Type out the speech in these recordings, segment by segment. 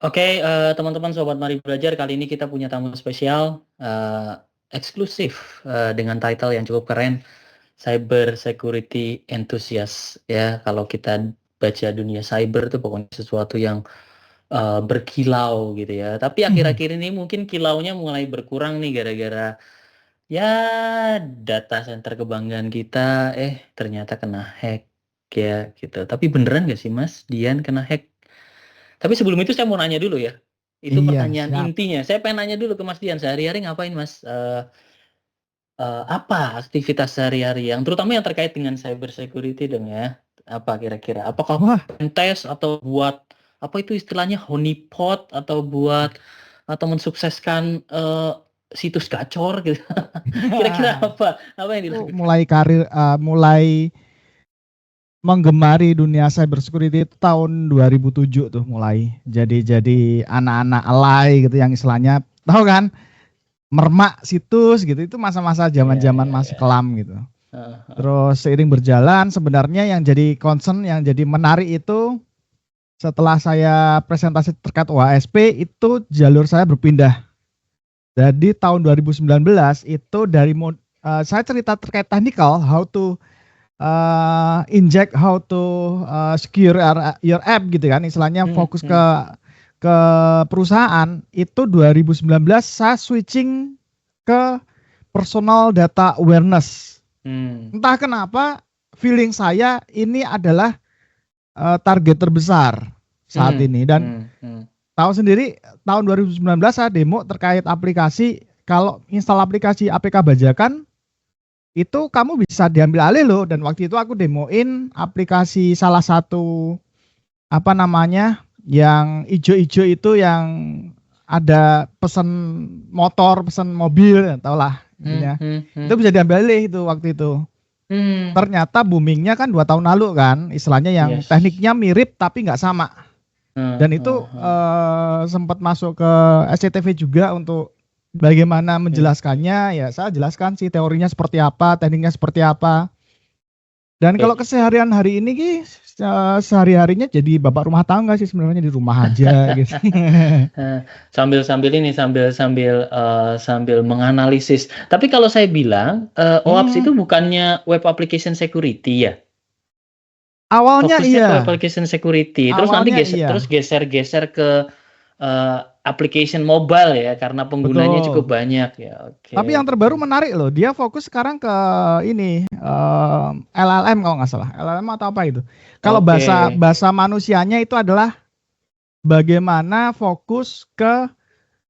Oke, teman-teman sobat Mari Belajar, kali ini kita punya tamu spesial, eksklusif, dengan title yang cukup keren, Cyber Security Enthusiast. Ya, kalau kita baca dunia cyber itu pokoknya sesuatu yang berkilau gitu ya. Tapi akhir-akhir ini mungkin kilaunya mulai berkurang nih gara-gara ya data center kebanggaan kita, ternyata kena hack ya gitu. Tapi beneran nggak sih Mas Dian kena hack? Tapi sebelum itu saya mau nanya dulu ya. Itu Iya, pertanyaan siap. intinya. Saya pengen nanya dulu ke Mas Dian, sehari-hari ngapain Mas? Apa aktivitas sehari-hari yang terutama yang terkait dengan cyber security dong ya? Apa kira-kira? Apakah Wah, tes atau buat apa itu istilahnya honeypot atau buat atau mensukseskan situs gacor gitu? Kira-kira apa? Apa yang aku dilakukan? mulai mulai menggemari dunia cybersecurity itu tahun 2007 tuh mulai. Jadi anak-anak alay gitu yang istilahnya tahu kan, mermak situs gitu. Itu masa-masa Iya, zaman-zaman iya, masih iya. kelam gitu. Heeh, heeh. Terus seiring berjalan sebenarnya yang jadi concern, yang jadi menarik itu setelah saya presentasi terkait OASP itu jalur saya berpindah. Jadi tahun 2019 itu saya cerita terkait technical, how to inject, how to secure your app gitu kan, istilahnya Hmm, fokus hmm, ke perusahaan. Itu 2019 saya switching ke personal data awareness. hmm, Entah kenapa feeling saya ini adalah target terbesar saat hmm, ini. Dan hmm, hmm. tahu sendiri, tahun 2019 saya demo terkait aplikasi. Kalau install aplikasi APK bajakan itu kamu bisa diambil alih loh. Dan waktu itu aku demoin aplikasi salah satu, apa namanya, yang ijo-ijo itu, yang ada pesan motor, pesan mobil, ya tau lah Hmm, intinya. hmm, Itu hmm, bisa diambil alih itu waktu itu. hmm. Ternyata boomingnya kan 2 tahun lalu kan, istilahnya yang Yes. tekniknya mirip tapi nggak sama. Heeh, Dan itu heeh. sempat masuk ke SCTV juga untuk bagaimana Oke. menjelaskannya. Ya saya jelaskan sih teorinya seperti apa, tekniknya seperti apa. Dan Oke. kalau keseharian hari ini Ki, sehari-harinya jadi bapak rumah tangga sih sebenarnya, di rumah aja gitu. Eh, sambil-sambil ini sambil menganalisis. Tapi kalau saya bilang OAPS Hmm, itu bukannya web application security ya? awalnya Fokusnya iya, ke web application security. Terus nanti awalnya iya, geser-geser ke application mobile ya karena penggunanya cukup betul. banyak ya. Oke, Tapi yang oke. terbaru menarik loh, dia fokus sekarang ke ini, LLM kalau nggak salah, LLM atau apa itu. Kalau Oke. bahasa bahasa manusianya itu adalah bagaimana fokus ke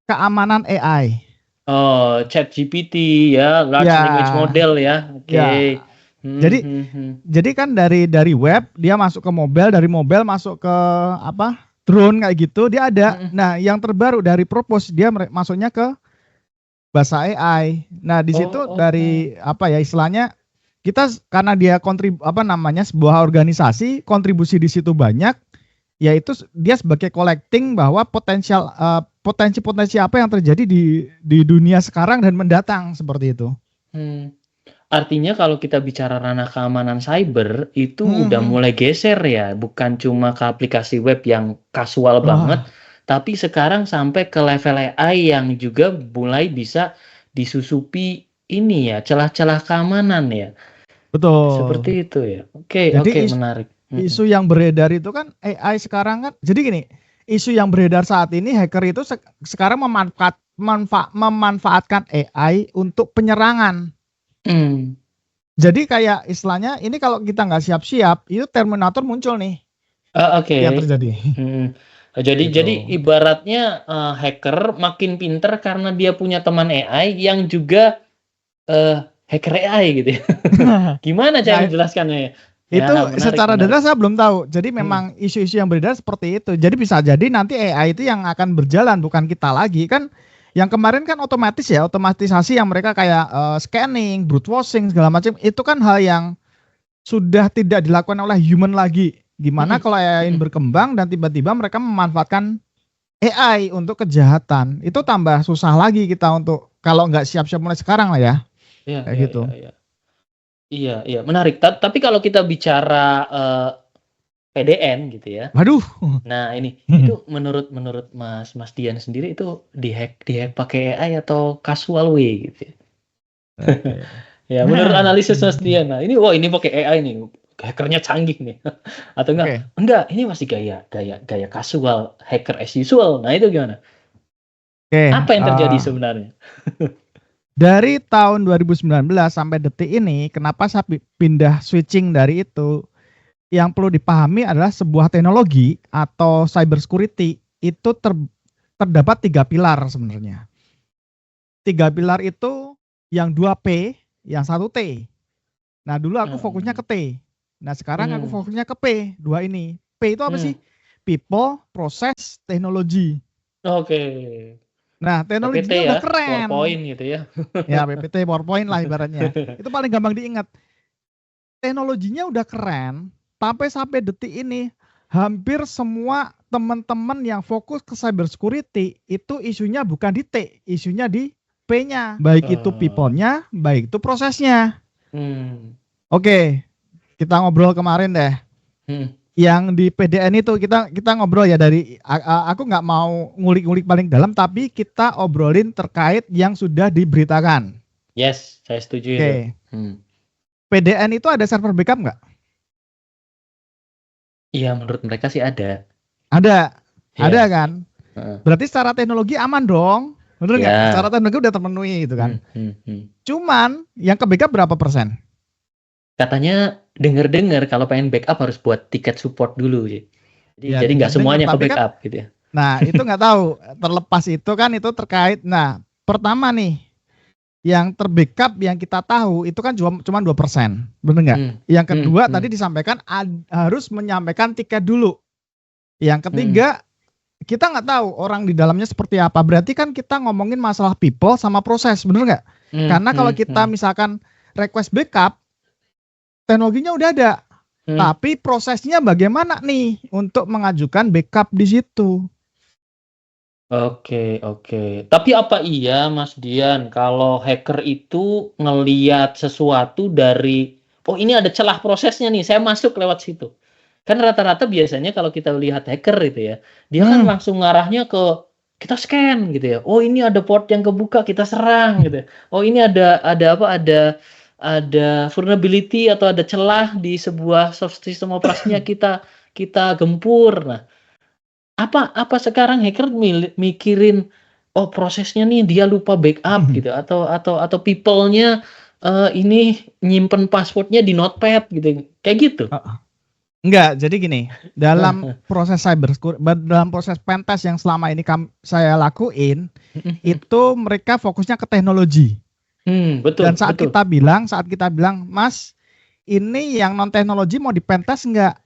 keamanan AI. Oh, ChatGPT ya, large language Ya, model ya. ya. Oke. Hmm, Jadi hmm, hmm. Jadi kan dari web dia masuk ke mobile, dari mobile masuk ke apa? Drone kayak gitu, dia ada. Hmm. Nah, yang terbaru dari Propose dia masuknya ke bahasa AI. Nah, di Oh, situ oh. dari apa ya istilahnya, kita karena dia apa namanya, sebuah organisasi, kontribusi di situ banyak, yaitu dia sebagai collecting bahwa potensi-potensi apa yang terjadi di dunia sekarang dan mendatang seperti itu. Hmm. Artinya kalau kita bicara ranah keamanan cyber itu Hmm, udah hmm. mulai geser ya, bukan cuma ke aplikasi web yang kasual banget, Wah, tapi sekarang sampai ke level AI yang juga mulai bisa disusupi ini ya, celah-celah keamanan ya. betul. Seperti itu ya. Oke, oke, Jadi menarik. Mm-mm. isu yang beredar itu kan AI sekarang kan. Jadi gini, isu yang beredar saat ini, hacker itu sekarang memanfaatkan AI untuk penyerangan. Hmm. Jadi kayak istilahnya ini, kalau kita nggak siap-siap, itu Terminator muncul nih Oke. yang terjadi. Hmm. Jadi Gitu. ibaratnya hacker makin pinter karena dia punya teman AI yang juga eh, hacker AI gitu ya. Gimana cara Nah, menjelaskannya ya? Ya, itu menarik, secara menarik. detail saya belum tahu. Jadi Hmm. memang isu-isu yang beredar seperti itu. Jadi bisa jadi nanti AI itu yang akan berjalan, bukan kita lagi. Kan yang kemarin kan otomatis ya, otomatisasi yang mereka kayak scanning, brute forcing segala macam, itu kan hal yang sudah tidak dilakukan oleh human lagi. Gimana Mm-mm. kalau AI ini Mm-mm. berkembang dan tiba-tiba mereka memanfaatkan AI untuk kejahatan? Itu tambah susah lagi kita untuk, kalau nggak siap-siap mulai sekarang lah ya. Iya, Kayak iya, gitu. iya, iya. Iya, iya, menarik. Tapi kalau kita bicara PDN gitu ya. Waduh. Nah ini itu menurut Mas Dian sendiri itu dihack pakai AI atau casual way gitu ya? Oke. Ya menurut analisis Mas Dian, nah ini ini pakai AI nih, hackernya canggih nih, atau Oke. enggak ini masih gaya casual, hacker as usual. Nah itu gimana? Oke. Apa yang terjadi sebenarnya? Dari tahun 2019 sampai detik ini, kenapa saya pindah switching dari itu? Yang perlu dipahami adalah sebuah teknologi atau cyber security itu terdapat 3 pilar sebenarnya. 3 pilar itu yang 2 P, yang 1 T. Nah dulu aku fokusnya ke T. Nah sekarang aku fokusnya ke P, 2 ini. P itu apa sih? People, Process, Technology. Oke. Nah PPT teknologinya ya, udah keren. PowerPoint gitu ya. Ya PPT, PowerPoint lah ibaratnya. Itu paling gampang diingat. Teknologinya udah keren, sampai detik ini hampir semua teman-teman yang fokus ke cyber security itu isunya bukan di T, isunya di P-nya. Baik itu people-nya, baik itu prosesnya. Oke, kita ngobrol kemarin deh. Yang di PDN itu kita ngobrol ya dari aku nggak mau ngulik-ngulik paling dalam, tapi kita obrolin terkait yang sudah diberitakan. Yes, saya setuju itu. PDN itu ada server backup nggak? Iya, menurut mereka sih ada. Ada kan? Berarti secara teknologi aman dong, bener nggak? Secara teknologi udah terpenuhi gitu kan? Cuman yang ke backup berapa persen? Katanya dengar kalau pengen backup harus buat tiket support dulu sih. Jadi nggak semuanya ke backup gitu ya. Nah itu nggak tahu. Terlepas itu kan itu terkait. Nah pertama nih, yang terbackup yang kita tahu itu kan cuma 2%, bener nggak? Yang kedua tadi disampaikan harus menyampaikan tiket dulu. Yang ketiga kita nggak tahu orang di dalamnya seperti apa. Berarti kan kita ngomongin masalah people sama proses, bener nggak? Karena kalau kita misalkan request backup, teknologinya udah ada, tapi prosesnya bagaimana nih untuk mengajukan backup di situ? Oke. Tapi apa iya Mas Dian kalau hacker itu ngelihat sesuatu dari ini ada celah prosesnya nih, saya masuk lewat situ. Kan rata-rata biasanya kalau kita lihat hacker itu ya, dia kan langsung ngarahnya ke kita scan gitu ya. Oh ini ada port yang kebuka, kita serang gitu ya. Oh ini ada vulnerability atau ada celah di sebuah sistem operasinya, kita gempur. Nah, apa sekarang hacker mikirin prosesnya nih dia lupa backup gitu atau people-nya ini nyimpen passwordnya di notepad gitu, kayak gitu. Enggak, jadi gini, dalam proses dalam proses pentest yang selama ini saya lakuin, itu mereka fokusnya ke teknologi. Betul. Dan saat kita bilang, Mas, ini yang non teknologi mau dipentest enggak?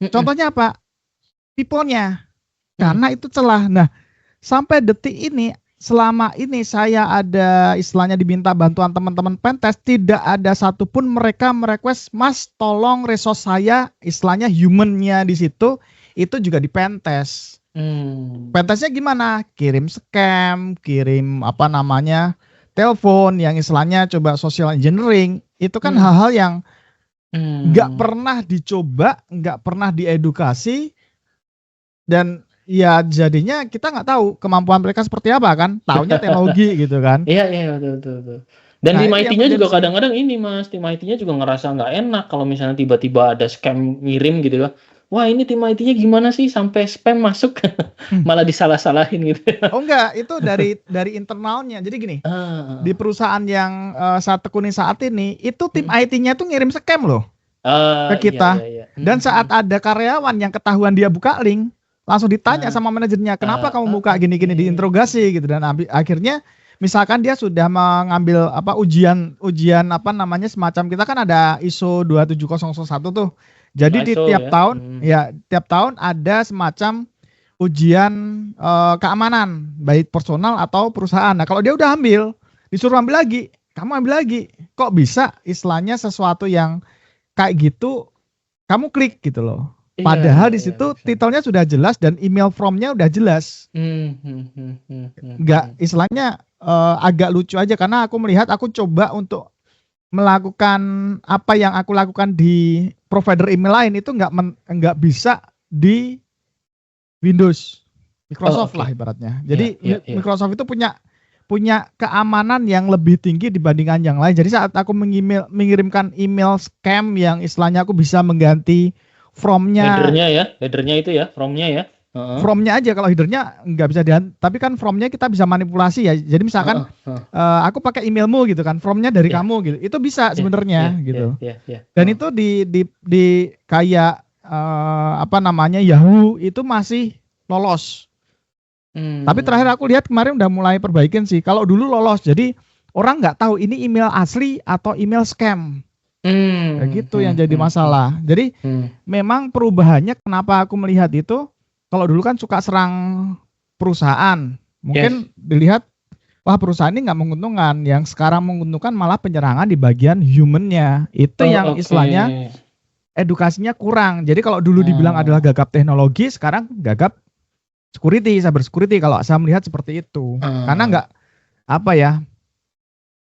Contohnya apa? People-nya. Karena itu celah. Nah, sampai detik ini, selama ini saya ada istilahnya diminta bantuan teman-teman pentest, tidak ada satupun mereka merequest, Mas tolong resource saya, istilahnya human-nya di situ, itu juga di pentest. Pentestnya gimana? Kirim scam, kirim telepon yang istilahnya coba social engineering, itu kan hal-hal yang nggak pernah dicoba, nggak pernah diedukasi, dan ya jadinya kita nggak tahu kemampuan mereka seperti apa kan, taunya teknologi gitu kan. Iya betul. Dan tim IT-nya juga kadang-kadang ini Mas, tim IT-nya juga ngerasa nggak enak kalau misalnya tiba-tiba ada scam ngirim gitu ya. Wah ini tim IT-nya gimana sih sampai spam masuk, malah disalah-salahin gitu. Oh enggak, itu dari internalnya. Jadi gini, di perusahaan yang saya tekuni saat ini, itu tim IT-nya tuh ngirim scam loh ke kita. Iya. Dan saat ada karyawan yang ketahuan dia buka link, langsung ditanya sama manajernya, kenapa kamu buka gini-gini, diinterogasi gitu. Dan akhirnya misalkan dia sudah mengambil ujian semacam, kita kan ada ISO 27001 tuh. Jadi di tiap tahun ada semacam ujian keamanan baik personal atau perusahaan. Nah, kalau dia udah disuruh ambil lagi, kamu ambil lagi. Kok bisa istilahnya sesuatu yang kayak gitu kamu klik gitu loh. Padahal di situ titelnya sudah jelas dan email from-nya udah jelas. Enggak, istilahnya agak lucu aja karena aku coba untuk melakukan apa yang aku lakukan di provider email lain itu nggak bisa di Windows, Oh, Microsoft lah oke. ibaratnya. Iya, Jadi iya, iya. Microsoft itu punya keamanan yang lebih tinggi dibandingkan yang lain. Jadi saat aku mengirimkan email scam yang istilahnya aku bisa mengganti from-nya Headernya itu ya, from-nya ya. Heeh. from-nya aja, kalau header-nya nggak bisa tapi kan from-nya kita bisa manipulasi ya. Jadi misalkan Heeh, heeh. aku pakai emailmu gitu kan, from-nya dari Iya, kamu gitu. Itu bisa iya, iya, sebenarnya iya, gitu. iya, iya. Dan Heeh. itu di kayak apa namanya Yahoo itu masih lolos. Tapi terakhir Hmm. aku lihat kemarin udah mulai perbaikin sih. Kalau dulu lolos, jadi orang nggak tahu ini email asli atau email scam. Kayak Hmm, gitu hmm, yang jadi hmm, hmm, masalah. Jadi hmm. memang perubahannya kenapa aku melihat itu, kalau dulu kan suka serang perusahaan. Yes. Mungkin dilihat, wah perusahaan ini nggak menguntungkan. Yang sekarang menguntungkan malah penyerangan di bagian humannya. Itu Oh, yang oke. istilahnya edukasinya kurang. Jadi kalau dulu dibilang adalah Oh, gagap teknologi, sekarang gagap security, cyber security kalau saya melihat seperti itu. Karena oh. nggak apa ya,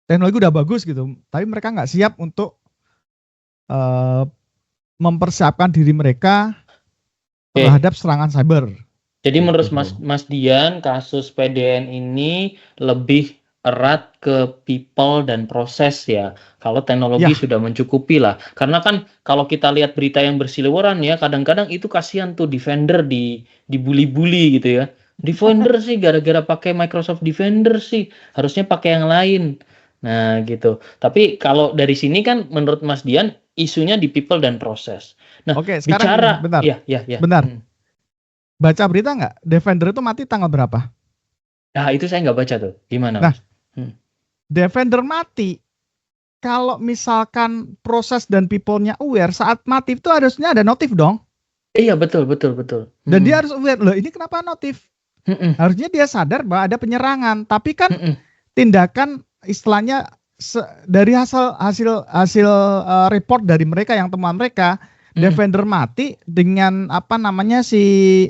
teknologi udah bagus gitu, tapi mereka nggak siap untuk eh, mempersiapkan diri mereka Oke. terhadap serangan cyber. Jadi Gitu menurut bro. Mas Dian, kasus PDN ini lebih erat ke people dan proses ya. Kalau teknologi Ya, sudah mencukupi lah. Karena kan kalau kita lihat berita yang berseliweran ya, kadang-kadang itu kasihan tuh Defender dibully-bully gitu ya. Defender sih gara-gara pakai Microsoft Defender sih, harusnya pakai yang lain. Nah, gitu. Tapi kalau dari sini kan menurut Mas Dian isunya di people dan proses. Nah, oke. Sekarang gini, bicara bentar, ya ya ya. bentar. Baca berita nggak? Defender itu mati tanggal berapa? Nah, itu saya nggak baca tuh. Gimana, Nah, Mas? Hmm. Defender mati. Kalau misalkan proses dan people-nya aware, saat mati itu harusnya ada notif dong. Iya, betul, betul, betul. Dan dia Hmm. harus aware, loh ini kenapa notif? Hmm. Harusnya dia sadar bahwa ada penyerangan. Tapi kan Hmm. tindakan istilahnya dari hasil hasil hasil report dari mereka yang temuan mereka, Hmm. Defender mati dengan apa namanya si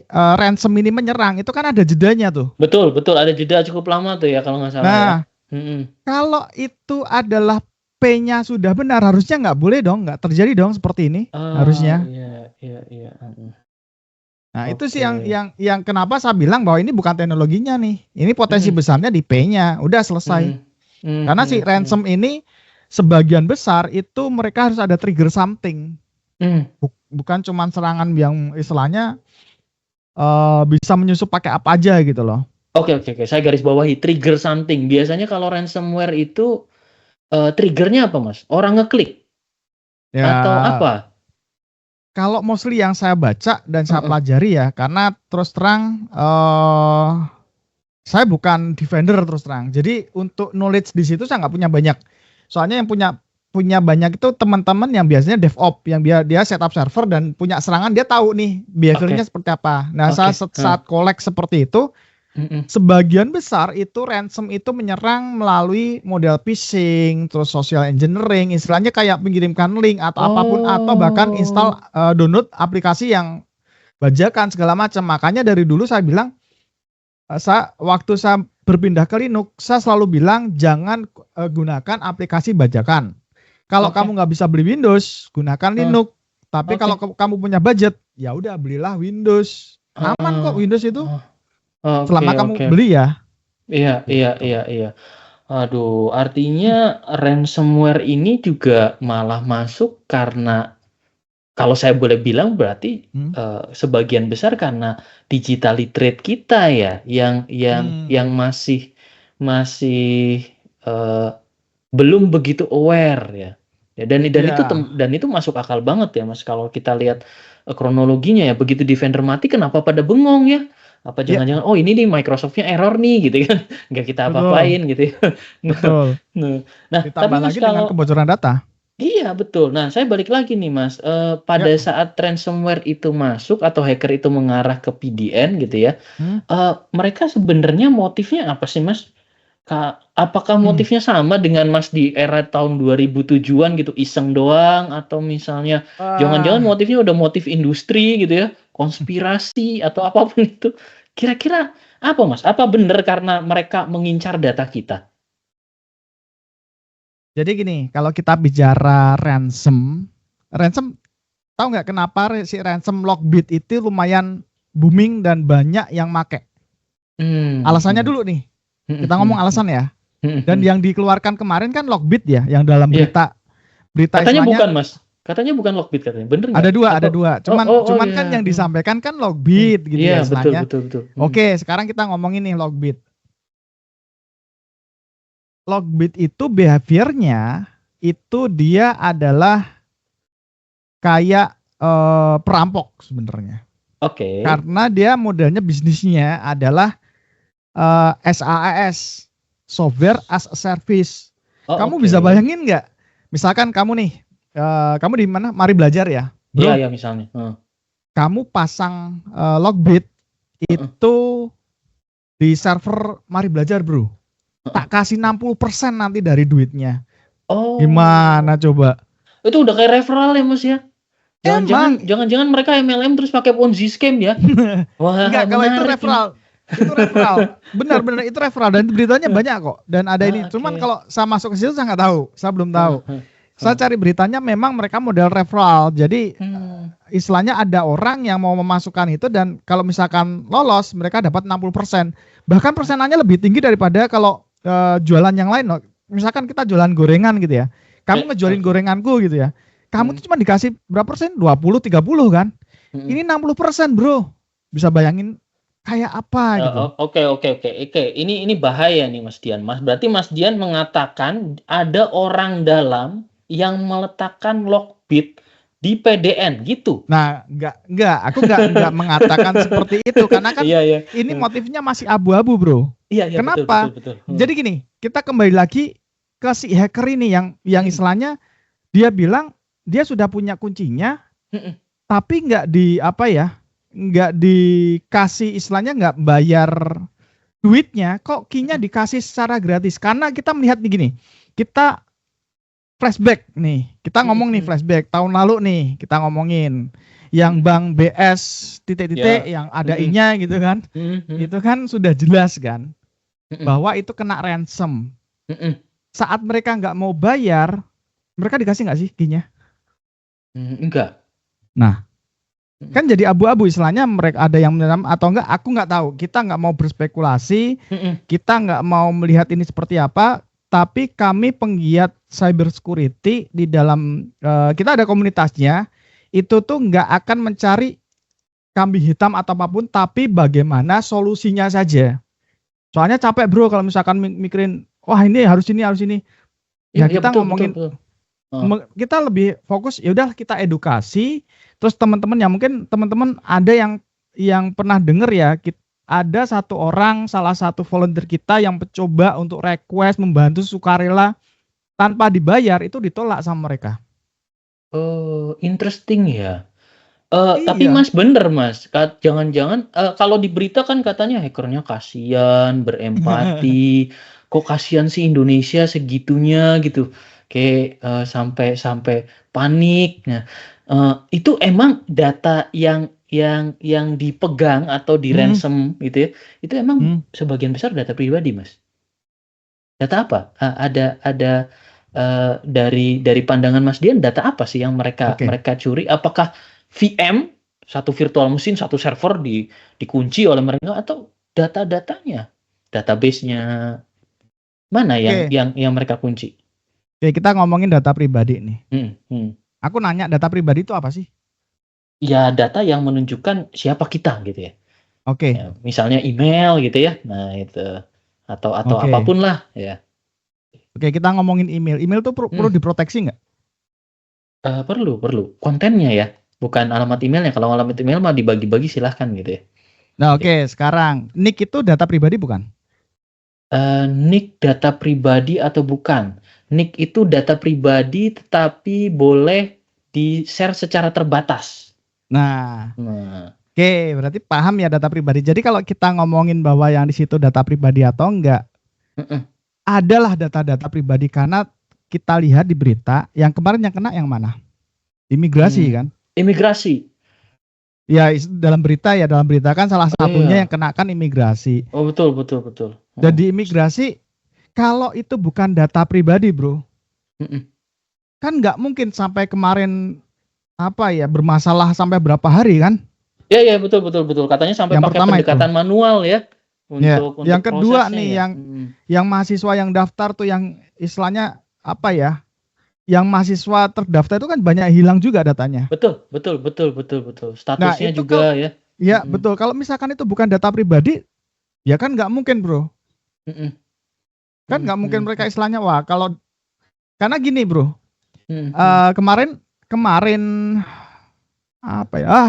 ransom ini menyerang, itu kan ada jedanya tuh. Betul, betul. Ada jeda cukup lama tuh ya kalau nggak salah ya. Nah, Hmm. kalau itu adalah P-nya sudah benar, harusnya nggak boleh dong, nggak terjadi dong seperti ini Ah, harusnya. iya, iya, iya. Hmm. Nah, itu sih yang Oke. yang yang kenapa saya bilang bahwa ini bukan teknologinya nih. Ini potensi Hmm. besarnya di P-nya. Udah selesai. Hmm. Hmm. Karena si Hmm. Hmm. ransom ini sebagian besar itu mereka harus ada trigger something. Hmm. Bukan cuma serangan yang istilahnya bisa menyusup pakai apa aja gitu loh. Oke, oke, oke. Saya garis bawahi trigger something. Biasanya kalau ransomware itu triggernya apa, Mas? Orang ngeklik atau Ya, apa? kalau mostly yang saya baca dan saya Heeh. pelajari ya, karena terus terang saya bukan defender terus terang. Jadi untuk knowledge di situ saya nggak punya banyak. Soalnya yang punya banyak itu teman-teman yang biasanya DevOps, yang dia setup server dan punya serangan, dia tahu nih behaviornya Oke, seperti apa. Nah, saya oke. saat collect seperti itu, Hmm. sebagian besar itu ransom itu menyerang melalui model phishing, terus social engineering, istilahnya kayak mengirimkan link atau apapun, atau bahkan install Oh. download aplikasi yang bajakan segala macam. Makanya dari dulu saya bilang, waktu saya berpindah ke Linux, saya selalu bilang jangan gunakan aplikasi bajakan. Kalau Oke. kamu nggak bisa beli Windows, gunakan Ah, Linux. Tapi kalau oke. kamu punya budget, ya udah belilah Windows. Aman kok Ah, Windows itu, ah. Oke, selama kamu oke. beli ya. Iya, iya, Gitu. iya, iya. Aduh, artinya ransomware ini juga malah masuk karena kalau saya boleh bilang berarti Hmm. sebagian besar karena digital literate kita ya, yang Hmm. masih masih eh, belum begitu aware ya. Ya, Ya, dan itu masuk akal banget ya, Mas. Kalau kita lihat kronologinya ya, begitu Defender mati kenapa pada bengong ya? Apa ya, jangan-jangan oh ini nih Microsoft-nya error nih gitu kan. Nggak kita betul, apa-apain gitu ya. Nah, betul. nah, nah, tapi Ditambah Mas lagi dengan kalau kebocoran data. iya betul. Nah, saya balik lagi nih Mas. Pada Ya. saat ransomware itu masuk atau hacker itu mengarah ke PDN gitu ya, Hmm. mereka sebenarnya motifnya apa sih Mas? Apakah Hmm. motifnya sama dengan Mas di era tahun 2007-an gitu, iseng doang atau misalnya jangan-jangan Ah, motifnya udah motif industri gitu ya, konspirasi atau apapun itu. Kira-kira apa Mas? Apa benar karena mereka mengincar data kita? Jadi gini, kalau kita bicara ransom tahu nggak kenapa si ransom Lockbit itu lumayan booming dan banyak yang make? Alasannya dulu nih, kita ngomong alasan ya. Dan yang dikeluarkan kemarin kan Lockbit ya, yang dalam Iya. berita Katanya istilahnya bukan, Mas. Katanya bukan Lockbit katanya. Bener nggak? ada dua. Cuman kan iya. yang disampaikan kan Lockbit gitu ya Iya, betul, istilahnya. betul. Oke, sekarang kita ngomongin nih Lockbit. Lockbit itu behaviornya itu dia adalah kayak perampok sebenarnya. Oke. Karena dia modelnya bisnisnya adalah SaaS, Software as a Service. Oh, Kamu oke. bisa bayangin nggak? Misalkan kamu nih, kamu di mana? Mari Belajar ya, bro. Iya, misalnya. Kamu pasang Lockbit itu di server Mari Belajar, bro. Tak kasih 60% nanti dari duitnya. Oh. Gimana coba? Itu udah kayak referral ya, Mas ya? Jangan-jangan mereka MLM terus pakai Ponzi scheme ya? Wah, enggak, kalau itu referral. Itu referral. Benar itu referral dan beritanya banyak kok. Dan ada ini. Cuman kalau saya masuk ke situ saya nggak tahu. Saya belum tahu. Saya cari beritanya memang mereka model referral. Jadi istilahnya ada orang yang mau memasukkan itu dan kalau misalkan lolos mereka dapat 60%. Bahkan persenannya lebih tinggi daripada kalau jualan yang lain. Misalkan kita jualan gorengan gitu ya. Kamu ngejualin gorenganku gitu ya. Kamu tuh cuma dikasih berapa persen? 20, 30 kan? Ini 60%, bro. Bisa bayangin kayak apa gitu. Oke. Ini bahaya nih Mas Dian. Berarti Mas Dian mengatakan ada orang dalam yang meletakkan Lockbit di PDN gitu. Nah, enggak. Aku enggak mengatakan seperti itu karena kan ini motifnya masih abu-abu, bro. Iya, kenapa? Betul. Jadi gini, kita kembali lagi ke si hacker ini yang istilahnya dia bilang dia sudah punya kuncinya, tapi nggak dikasih istilahnya nggak bayar duitnya, kok key-nya dikasih secara gratis. Karena kita melihat nih gini, kita flashback nih, kita ngomong nih flashback tahun lalu nih, kita ngomongin yang Bank BS titik-titik yang ada I-nya gitu kan, itu kan sudah jelas kan bahwa itu kena ransom. Saat mereka nggak mau bayar, mereka dikasih nggak sih key-nya? Enggak. Nah, kan jadi abu-abu istilahnya mereka ada yang menyerang atau enggak, aku nggak tahu. Kita nggak mau berspekulasi, kita nggak mau melihat ini seperti apa, tapi kami penggiat cyber security di dalam kita ada komunitasnya, itu tuh nggak akan mencari kambing hitam atau apapun, tapi bagaimana solusinya saja. Soalnya capek, bro, kalau misalkan mikirin, wah ini harus ini. Ya kita ngomongin. Betul. Kita lebih fokus ya udah kita edukasi terus teman-teman yang mungkin teman-teman ada yang pernah dengar ya ada satu orang salah satu volunteer kita yang mencoba untuk request membantu sukarela tanpa dibayar itu ditolak sama mereka. Oh, interesting ya. Tapi Mas bener Mas, jangan-jangan kalau di berita kan katanya hackernya kasihan, berempati, kok kasihan sih Indonesia segitunya gitu. Kayak sampai panik. Nah, itu emang data yang dipegang atau di ransom gitu ya. Itu emang sebagian besar data pribadi, Mas. Data apa? Ada dari pandangan Mas Dian data apa sih yang mereka curi? Apakah VM, satu virtual machine, satu server dikunci oleh mereka atau data-datanya, database-nya mana yang mereka kunci? Oke, kita ngomongin data pribadi nih. Aku nanya data pribadi itu apa sih? Ya data yang menunjukkan siapa kita gitu ya. Oke. Ya, misalnya email gitu ya. Nah itu atau apapun lah ya. Oke, kita ngomongin email. Email tuh perlu diproteksi nggak? Perlu. Kontennya ya, bukan alamat emailnya. Kalau alamat email mah dibagi-bagi silahkan gitu ya. Nah sekarang nick itu data pribadi bukan? Nick data pribadi atau bukan? Nick itu data pribadi tetapi boleh di-share secara terbatas. Nah. Oke, berarti paham ya data pribadi. Jadi kalau kita ngomongin bahwa yang di situ data pribadi atau enggak, adalah data-data pribadi karena kita lihat di berita yang kemarin yang kena yang mana? Imigrasi kan? Imigrasi. Ya dalam berita kan salah satunya yang kena kan imigrasi. Oh betul. Jadi imigrasi kalau itu bukan data pribadi, bro, Mm-mm. Kan nggak mungkin sampai kemarin bermasalah sampai berapa hari kan? Ya, ya, betul, betul, betul. Katanya sampai Yang pakai pertama itu. pendekatan manual ya Ya, yang untuk kedua prosesnya nih ya. yang mahasiswa yang daftar tuh yang istilahnya yang mahasiswa terdaftar itu kan banyak hilang juga datanya. Betul, betul, betul, betul, betul. Nah, Statusnya itu kalau juga ya. ya Mm-mm. betul, kalau misalkan itu bukan data pribadi, ya kan nggak mungkin, Bro. Mm-mm. Kan nggak mungkin Mm-mm. mereka istilahnya karena gini, Bro. Mm-mm. Kemarin kemarin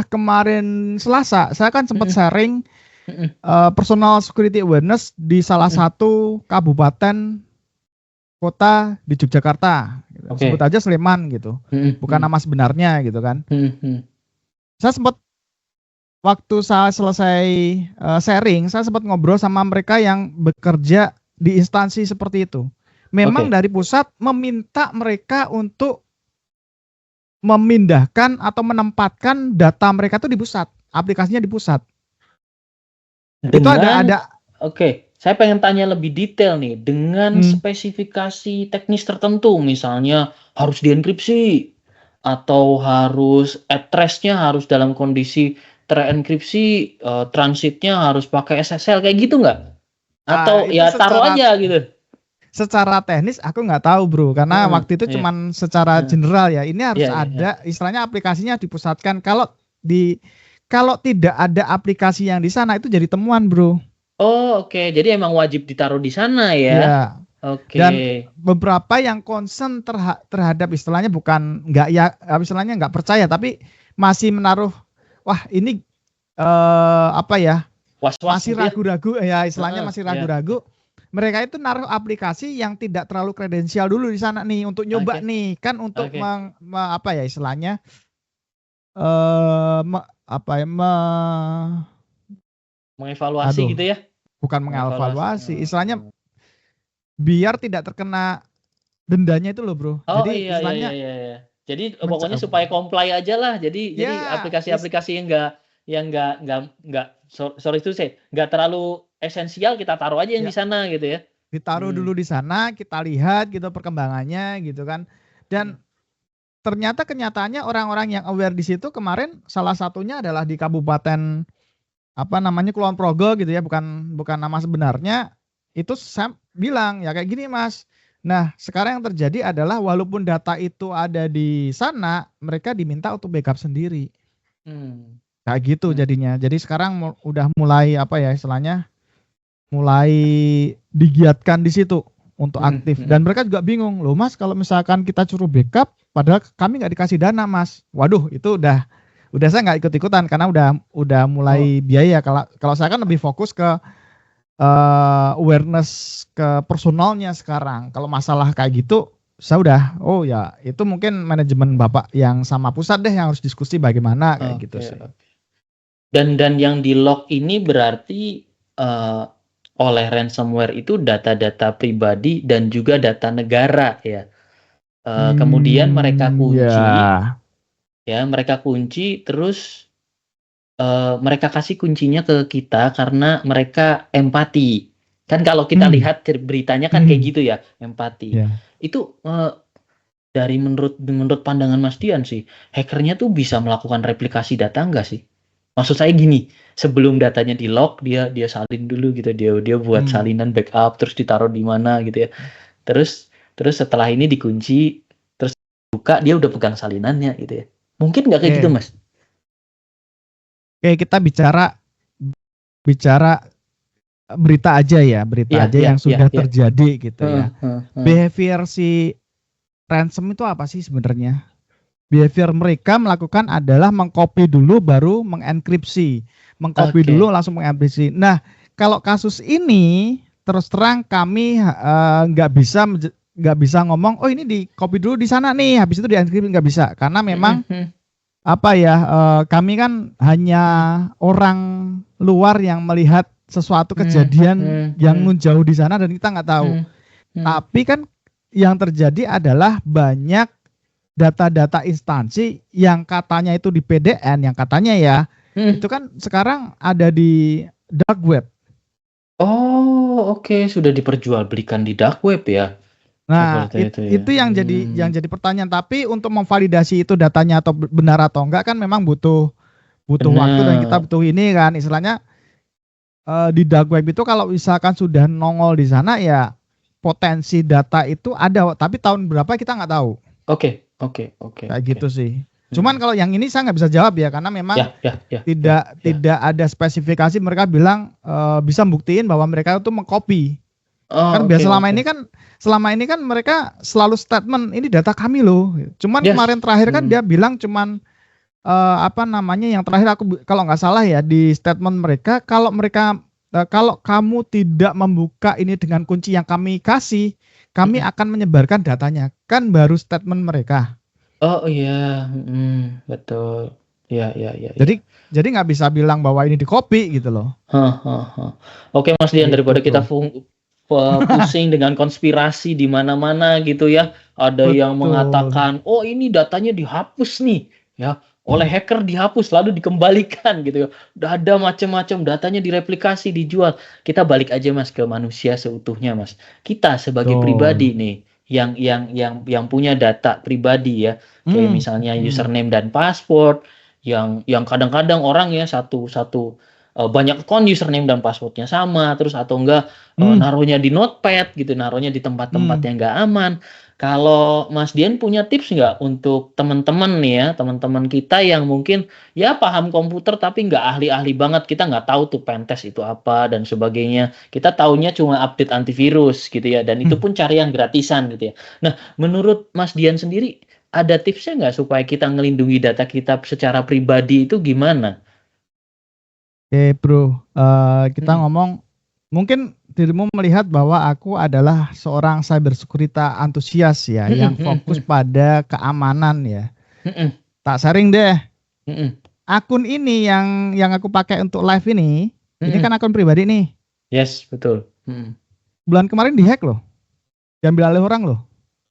kemarin Selasa saya kan sempat Mm-mm. sharing Mm-mm. personal security awareness di salah Mm-mm. satu kabupaten kota di Yogyakarta, gitu. Sebut Oke. aja Sleman gitu, bukan Mm-mm. nama sebenarnya gitu kan. Mm-mm. Saya sempat waktu saya selesai sharing, saya sempat ngobrol sama mereka yang bekerja di instansi seperti itu. Memang Oke. dari pusat meminta mereka untuk memindahkan atau menempatkan data mereka tuh di pusat, aplikasinya di pusat. Itu Dengan, ada oke, saya pengen tanya lebih detail nih, dengan hmm, spesifikasi teknis tertentu, misalnya harus dienkripsi, atau harus address-nya harus dalam kondisi terenkripsi, transitnya harus pakai SSL, kayak gitu nggak? Atau itu ya taruh aja gitu. secara teknis aku nggak tahu, Bro, karena Heeh, waktu itu iya, cuman secara heeh, general ya. Ini harus iya, iya, iya. ada istilahnya aplikasinya dipusatkan. Kalau tidak ada aplikasi yang di sana itu jadi temuan, Bro. Oh, oke, jadi emang wajib ditaruh di sana ya? Ya. Oke. Dan beberapa yang concern terhadap istilahnya bukan nggak ya istilahnya nggak percaya tapi masih menaruh wah ini Was-was masih gitu ya? ragu-ragu ya istilahnya Heeh, masih iya. ragu-ragu. Mereka itu naruh aplikasi yang tidak terlalu kredensial dulu di sana nih untuk nyoba Oke, nih kan untuk oke. istilahnya eh me- apa ya me, Mengevaluasi aduh gitu ya? bukan Mengevaluasi. mengevaluasi istilahnya biar tidak terkena dendanya itu loh, Bro. Oh, Jadi iya, iya, iya, istilahnya iya, iya. Jadi pokoknya menca- supaya comply aja lah. Jadi ya aplikasi-aplikasi yang nggak sorry to say, nggak terlalu esensial kita taruh aja yang ya di sana gitu ya. ditaruh Hmm. dulu di sana, kita lihat gitu perkembangannya gitu kan. Hmm. Dan ternyata kenyataannya orang-orang yang aware di situ kemarin salah satunya adalah di Kabupaten Kulon Progo gitu ya, bukan bukan nama sebenarnya. Itu saya bilang ya kayak gini, Mas. Nah, sekarang yang terjadi adalah walaupun data itu ada di sana, mereka diminta untuk backup sendiri. Hmm. Kayak gitu Hmm. jadinya. Jadi sekarang udah mulai istilahnya mulai digiatkan di situ untuk Hmm. aktif Hmm. dan mereka juga bingung loh, Mas, kalau misalkan kita suruh backup padahal kami nggak dikasih dana, Mas. Waduh, itu udah saya nggak ikut-ikutan karena udah Oh, mulai biaya. Kalau kalau saya kan lebih fokus ke awareness ke personalnya sekarang. Kalau masalah kayak gitu saya udah oh ya itu mungkin manajemen Bapak yang sama pusat deh yang harus diskusi bagaimana kayak gitu oke, sih. oke. Dan yang di lock ini berarti oleh ransomware itu data-data pribadi dan juga data negara ya. Kemudian Ya. mereka kunci terus mereka kasih kuncinya ke kita karena mereka empati. Kan kalau kita Hmm. lihat beritanya kan kayak Hmm. gitu ya, empati. Ya. Itu dari menurut pandangan Mas Dian sih, hackernya tuh bisa melakukan replikasi data enggak sih? Maksud saya gini, sebelum datanya di lock dia salin dulu gitu, dia buat Hmm. salinan backup terus ditaruh di mana gitu ya. Terus terus setelah ini dikunci, terus buka dia udah pegang salinannya gitu ya. Mungkin nggak kayak gitu, Oke. Mas? Oke, kita bicara bicara berita aja ya, Iya, berita aja iya, yang iya, sudah iya. terjadi gitu Heeh, ya. heeh, heeh. Behavior si ransom itu apa sih sebenarnya? Behavior mereka melakukan adalah mengcopy dulu baru mengenkripsi. Mengcopy dulu Oke. langsung mengenkripsi. Nah, kalau kasus ini terus terang kami nggak bisa ngomong oh ini di copy dulu di sana nih habis itu dienkripsi nggak bisa karena memang Mhm, mhm, kami kan hanya orang luar yang melihat sesuatu mhm, kejadian mhm, yang nun jauh di sana dan kita nggak tahu. mhm, mhm, Tapi kan yang terjadi adalah banyak data-data instansi yang katanya itu di PDN, yang katanya ya, mhm. itu kan sekarang ada di dark web. Oh, oke, sudah diperjualbelikan di dark web ya? Nah, Seperti itu ya. itu yang jadi pertanyaan. Tapi untuk memvalidasi itu datanya atau benar atau enggak kan memang butuh butuh waktu dan kita Benar. butuh ini kan istilahnya di dark web itu kalau misalkan sudah nongol di sana ya potensi data itu ada, tapi tahun berapa kita nggak tahu. Oke, oke, oke, Kayak oke. gitu sih. Cuman kalau yang ini saya nggak bisa jawab ya karena memang Ya, ya, ya, ya, tidak ya. tidak ada spesifikasi mereka bilang bisa buktiin bahwa mereka itu mengcopy. Oh, Kan oke, biasa oke. selama ini kan mereka selalu statement ini data kami loh. Cuman Yes. kemarin terakhir kan dia bilang cuman apa namanya yang terakhir kalau nggak salah ya di statement mereka kalau kamu tidak membuka ini dengan kunci yang kami kasih, kami akan menyebarkan datanya. Kan baru statement mereka. Oh iya, betul. Ya, ya, ya, ya. Jadi nggak bisa bilang bahwa ini di copy gitu loh. Oke, Mas Dian, Gitu, daripada kita bro. pusing dengan konspirasi di mana-mana gitu ya. Ada yang Betul. mengatakan, oh ini datanya dihapus nih, ya, oleh hacker dihapus lalu dikembalikan gitu ya. Udah ada macam-macam datanya direplikasi, dijual. Kita balik aja Mas ke manusia seutuhnya Mas. Kita sebagai pribadi Betul. nih yang punya data pribadi ya, kayak Hmm. misalnya Hmm. username dan password yang kadang-kadang orang ya satu banyak account username dan passwordnya sama terus atau enggak Hmm. naruhnya di notepad gitu, naruhnya di tempat-tempat Hmm. yang enggak aman. Kalau Mas Dian punya tips nggak untuk teman-teman nih ya, teman-teman kita yang mungkin ya paham komputer tapi nggak ahli-ahli banget, kita nggak tahu tuh pentest itu apa dan sebagainya. Kita taunya cuma update antivirus gitu ya, dan itu Hmm. pun cari yang gratisan gitu ya. Nah, menurut Mas Dian sendiri ada tipsnya nggak supaya kita ngelindungi data kita secara pribadi itu gimana? Oke, bro. Kita Mm-mm. ngomong, mungkin dirimu melihat bahwa aku adalah seorang cybersecurity antusias ya, yang fokus Mm-mm. pada keamanan ya. Mm-mm. Tak sharing deh. Mm-mm. Akun ini yang aku pakai untuk live ini Mm-mm. kan akun pribadi nih. Yes, betul. Mm-mm. Bulan kemarin dihack loh, diambil alih orang loh.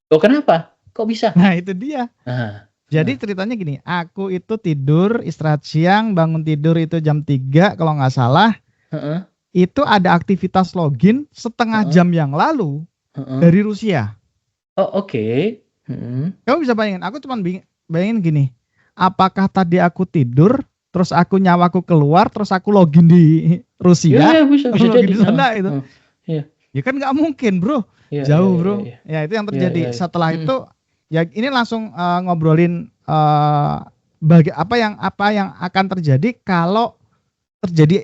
Oh, kenapa? Kok bisa? Nah itu dia. Ah, Jadi ah, ceritanya gini, aku itu tidur istirahat siang, bangun tidur itu jam 3 kalau nggak salah. ah, Itu ada aktivitas login setengah ah, jam yang lalu ah. dari Rusia. Oh, oke. Mm-mm. Kamu bisa bayangin, aku cuma bayangin gini, apakah tadi aku tidur, terus aku nyawaku keluar, terus aku login di Iya, Rusia, iya, bisa bisa login jadi. di sana itu, Iya, ya kan nggak mungkin bro, iya, iya, jauh iya, bro. iya, Ya itu yang iya, terjadi. iya, iya. Setelah Mm-mm. itu, ya ini langsung ngobrolin apa yang akan terjadi kalau terjadi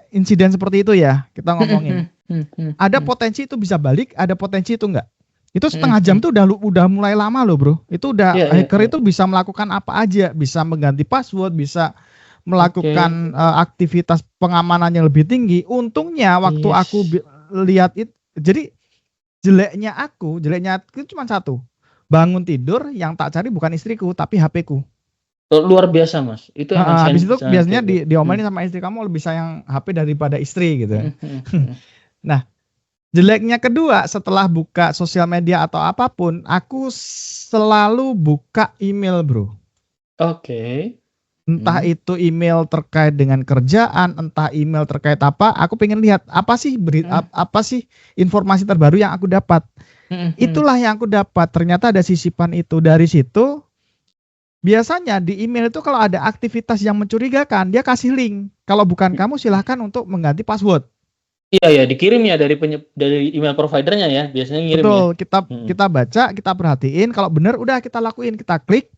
insiden seperti itu ya. Kita ngomongin. Mm-mm. Mm-mm. Ada Mm-mm. potensi itu bisa balik, ada potensi itu enggak. Itu setengah jam Mm-mm. tuh udah mulai lama loh bro. Itu udah Iya, iya, hacker iya. itu bisa melakukan apa aja, bisa mengganti password, bisa Oke. melakukan aktivitas pengamanan yang lebih tinggi. Untungnya waktu aku Yes. lihat itu, jadi jeleknya aku cuma satu. Bangun tidur yang tak cari bukan istriku tapi HP-ku. Luar biasa, Mas. Itu emang Habis itu biasanya sensitif. diomelin sama istri, kamu lebih sayang HP daripada istri gitu. Mm-mm. Mm-mm. Nah, jeleknya kedua, setelah buka sosial media atau apapun, aku selalu buka email, bro. Oke. Entah Mm. itu email terkait dengan kerjaan, entah email terkait apa, aku pengen lihat apa sih Mm. apa sih informasi terbaru yang aku dapat. Mm-mm. Itulah yang aku dapat. Ternyata ada sisipan itu. Dari situ, biasanya di email itu kalau ada aktivitas yang mencurigakan, dia kasih link. Kalau bukan kamu, silahkan untuk mengganti password. Iya ya, dikirim ya dari email providernya ya, biasanya ngirim ya. Betul, kita Mm. kita baca, kita perhatiin, kalau benar udah kita lakuin, kita klik,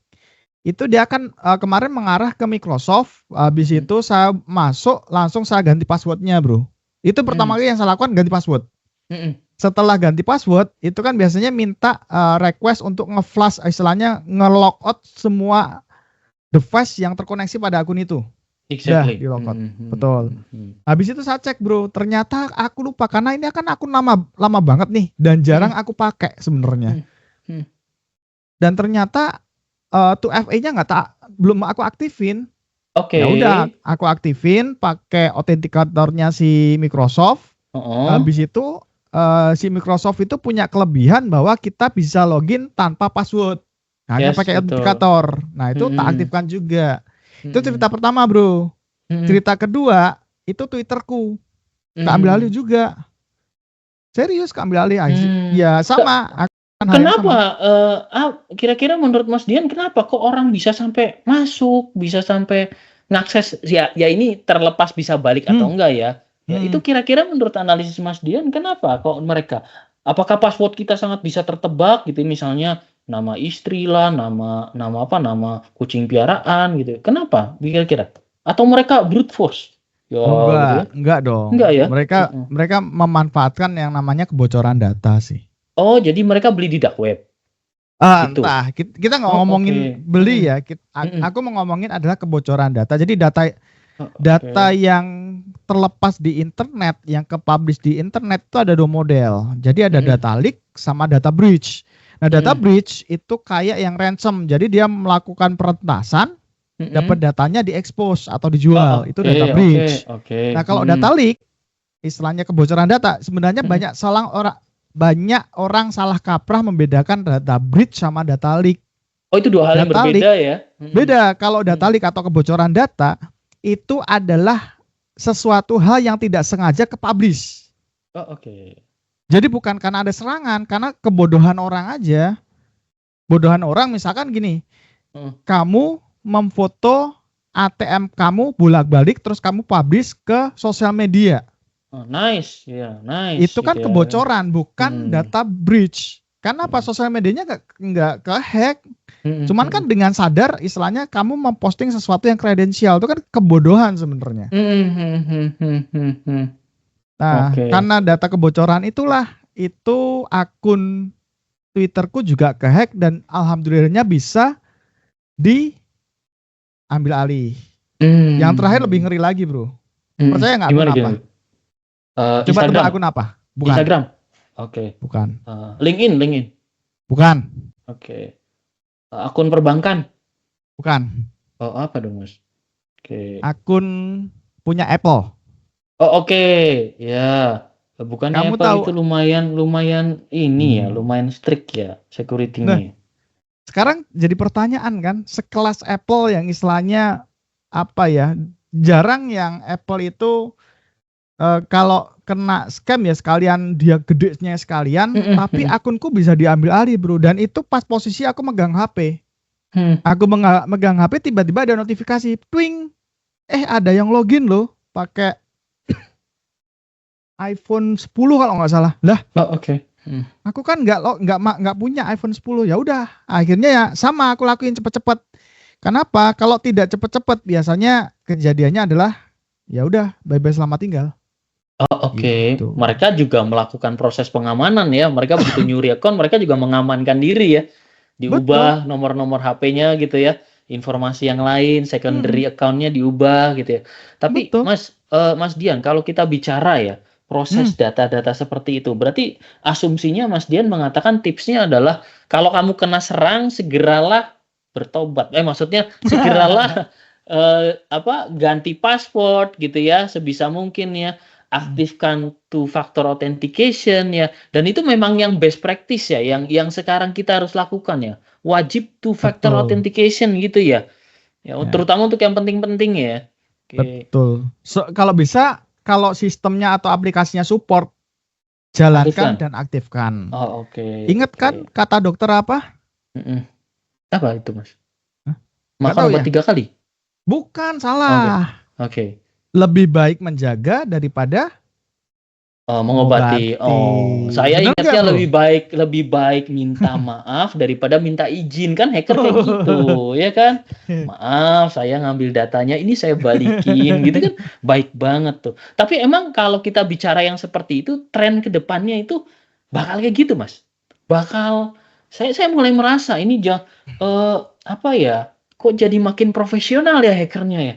itu dia akan kemarin mengarah ke Microsoft, habis Mm. itu saya masuk, langsung saya ganti passwordnya bro. Itu pertama Mm. kali yang saya lakukan ganti password. Mm-mm. Setelah ganti password, itu kan biasanya minta request untuk nge-flash, istilahnya nge-logout semua device yang terkoneksi pada akun itu. Udah Exactly. di logout, Mm-mm. betul. Mm-mm. Habis itu saya cek bro, ternyata aku lupa karena ini kan akun lama banget nih dan jarang aku pakai sebenarnya. Mm-mm. Dan ternyata 2FA-nya belum aku aktifin. Oke. Ya udah, aku aktifin pakai autentikatornya si Microsoft. Oh. Habis itu si Microsoft itu punya kelebihan bahwa kita bisa login tanpa password. Hanya Yes, pakai betul. autentikator. Nah, itu tak Mm-mm. aktifkan juga. Itu Mm-mm. cerita pertama, bro. Mm-mm. Cerita kedua, itu Twitterku. Keambil alih Mm-mm. juga. Serius keambil alih. Hmm. Ya sama. hal yang sama. Kenapa? Kira-kira menurut Mas Dian kenapa kok orang bisa sampai masuk, bisa sampai ngakses ya ini terlepas bisa balik atau Hmm, enggak ya. Ya itu hmm. kira-kira menurut analisis Mas Dian kenapa kok mereka? Apakah password kita sangat bisa tertebak gitu misalnya nama istri lah, nama kucing piaraan gitu. Kenapa kira-kira? Atau mereka brute force? Ya Oh gitu ya. enggak dong. Enggak ya? Mereka Heeh. mereka memanfaatkan yang namanya kebocoran data sih. Oh, jadi mereka beli di dark web gitu. Entah kita nggak Oh, ngomongin oke. beli ya. Mhm. Aku mau ngomongin adalah kebocoran data. Jadi data Oh, data oke. yang terlepas di internet, yang ke-publish di internet itu ada dua model. Jadi ada Mhm, data leak sama data breach. Nah, data mhm, breach itu kayak yang ransom. Jadi dia melakukan peretasan, dapat mhm. datanya diekspos atau Oh, dijual. Itu oke data oke breach. oke. Nah, kalau Mhm, data leak, istilahnya kebocoran data, sebenarnya mhm. banyak orang salah kaprah membedakan data breach sama data leak. Oh, itu 2 hal yang Data leak berbeda ya? Mhm, beda. Kalau data mhm. leak atau kebocoran data itu adalah sesuatu hal yang tidak sengaja ke-publish. Oh, oke. Jadi bukan karena ada serangan, karena kebodohan orang aja. Bodohan orang misalkan gini, Heeh. kamu memfoto ATM kamu bolak-balik terus kamu publish ke sosial media. Oh, nice, ya nice Itu gitu kan ya. kebocoran, bukan Mhm, data breach. Kenapa mhm, sosial medianya nggak ke-hack? mhm, Cuman mhm. kan dengan sadar istilahnya kamu memposting sesuatu yang kredensial itu kan kebodohan sebenarnya. Mhm, mhm, mhm, mhm, mhm. Nah, Oke. karena data kebocoran itulah itu akun Twitterku juga kehack dan alhamdulillahnya bisa diambil alih. Yang terakhir lebih Mmm, ngeri lagi, Bro. mhm. Percaya nggak akun Gimana apa? gimana? Coba tebak Instagram akun apa? Bukan, Instagram? Oke. bukan, LinkedIn? bukan, Oke. Akun perbankan? bukan. Oh, apa dong, Mas? Oke. Akun punya Apple. Oh, oke. Ya. Bukannya Kamu Apple tahu? itu lumayan lumayan ini ya, Hmm. lumayan strict ya Nah, security-nya ya? sekarang jadi pertanyaan kan, sekelas Apple yang istilahnya apa ya? Jarang yang Apple itu kalau kena scam ya sekalian dia gedenya sekalian, Mhm, tapi mhm. akunku bisa diambil alih, Bro. Dan itu pas posisi aku megang HP. Hmm. Aku megang HP tiba-tiba ada notifikasi, twing. Ada yang login loh pakai iPhone 10 kalau nggak salah. Lah, Oh, oke. Mhm. aku kan nggak punya iPhone 10. Ya udah, akhirnya ya sama aku lakuin cepet-cepet. Kenapa? Kalau tidak cepet-cepet biasanya kejadiannya adalah ya udah bye-bye selamat tinggal Oh, oke. gitu. Mereka juga melakukan proses pengamanan ya, mereka begitu nyuri akun, mereka juga mengamankan diri ya, Betul. diubah nomor-nomor HP-nya gitu ya, informasi yang lain, Mm-mm, secondary account-nya diubah gitu ya. Tapi betul. Mas Dian, kalau kita bicara ya, Hmm. proses data-data seperti itu, berarti asumsinya Mas Dian mengatakan tipsnya adalah kalau kamu kena serang segeralah bertobat. Maksudnya segeralah, ganti password gitu ya, sebisa mungkin ya. Aktifkan two factor authentication ya, dan itu memang yang best practice ya, yang sekarang kita harus lakukan ya. Wajib two factor Betul. authentication gitu ya. Ya, Ya, terutama untuk yang penting-penting ya. Oke, betul. Kalau bisa, kalau sistemnya atau aplikasinya support, jalankan aktifkan. dan aktifkan. Oh, oke, Ingat oke. kan kata dokter apa? Mhm. Apa itu, Mas? Hah? Nggak Makan tahu obat ya? 3 kali? Bukan, Oke. salah. Oke. Lebih baik menjaga daripada Oh, mengobati. mengobati. Oh, saya Bener nggak, ingatnya Bro? lebih baik minta maaf daripada minta izin, kan hacker kayak gitu, ya kan? "Maaf, saya ngambil datanya, ini saya balikin," gitu kan, baik banget tuh. Tapi emang kalau kita bicara yang seperti itu, tren ke depannya itu bakal kayak gitu, Mas? Bakal saya mulai merasa ini apa ya, kok jadi makin profesional ya hacker-nya ya?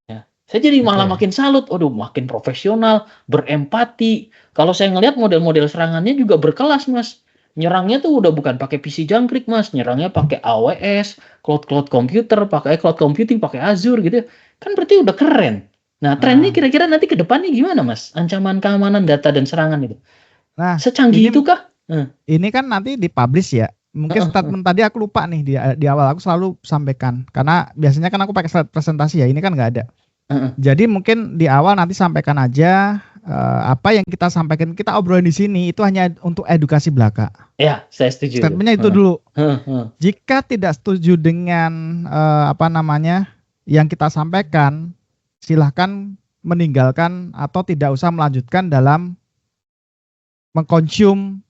Ya, saya jadi Gitu malah ya. makin salut, waduh makin profesional, berempati. Kalau saya ngelihat model-model serangannya juga berkelas, Mas. Nyerangnya tuh udah bukan pakai PC jangkrik, Mas, nyerangnya pakai AWS, cloud computer, pakai cloud computing, pakai Azure gitu ya. Kan berarti udah keren. Nah, trennya Nah, kira-kira nanti ke depannya gimana, Mas? Ancaman keamanan data dan serangan itu. nah Secanggih ini itu kah? ini kan nanti dipublish ya. Mungkin Heeh, heeh, statement tadi aku lupa nih di awal aku selalu sampaikan karena biasanya kan aku pakai slide presentasi ya. Ini kan nggak ada. heeh. Jadi mungkin di awal nanti sampaikan aja apa yang kita sampaikan, kita obrolin di sini itu hanya untuk edukasi belaka. Ya, saya setuju. Statementnya itu dulu. Jika tidak setuju dengan yang kita sampaikan, silahkan meninggalkan atau tidak usah melanjutkan dalam mengkonsum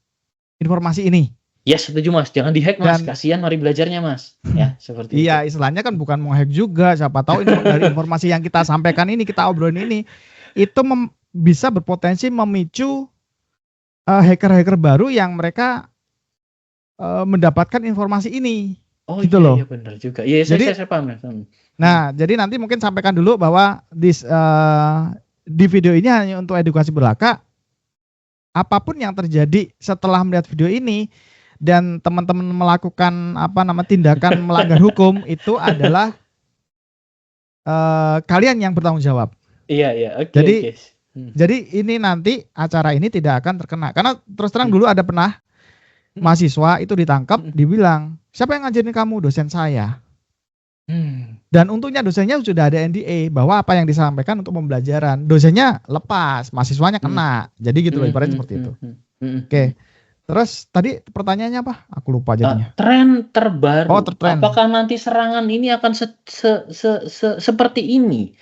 informasi ini. Ya, setuju Mas. Jangan dihack Mas. Kasihan mari belajarnya Mas. Ya, seperti iya, itu. Istilahnya kan bukan menghack juga. Siapa tahu dari informasi yang kita sampaikan ini, kita obrolin ini, itu bisa berpotensi memicu hacker-hacker baru yang mereka mendapatkan informasi ini. Oh gitu iya, loh. Iya benar juga. Iya, saya paham. Nah, jadi nanti mungkin sampaikan dulu bahwa di video ini hanya untuk edukasi belaka. Apapun yang terjadi setelah melihat video ini dan teman-teman melakukan tindakan melanggar hukum, itu adalah kalian yang bertanggung jawab. Iya. Oke. Jadi ini nanti acara ini tidak akan terkena, karena terus terang dulu ada pernah mahasiswa itu ditangkap, dibilang, siapa yang ngajarin kamu? Dosen saya. Dan untungnya dosennya sudah ada NDA bahwa apa yang disampaikan untuk pembelajaran, dosennya lepas, mahasiswanya kena. Jadi gitu loh, ibaratnya seperti itu. Oke. Terus tadi pertanyaannya apa? Aku lupa jadinya. Tren terbaru. Tren. Apakah nanti serangan ini akan seperti ini?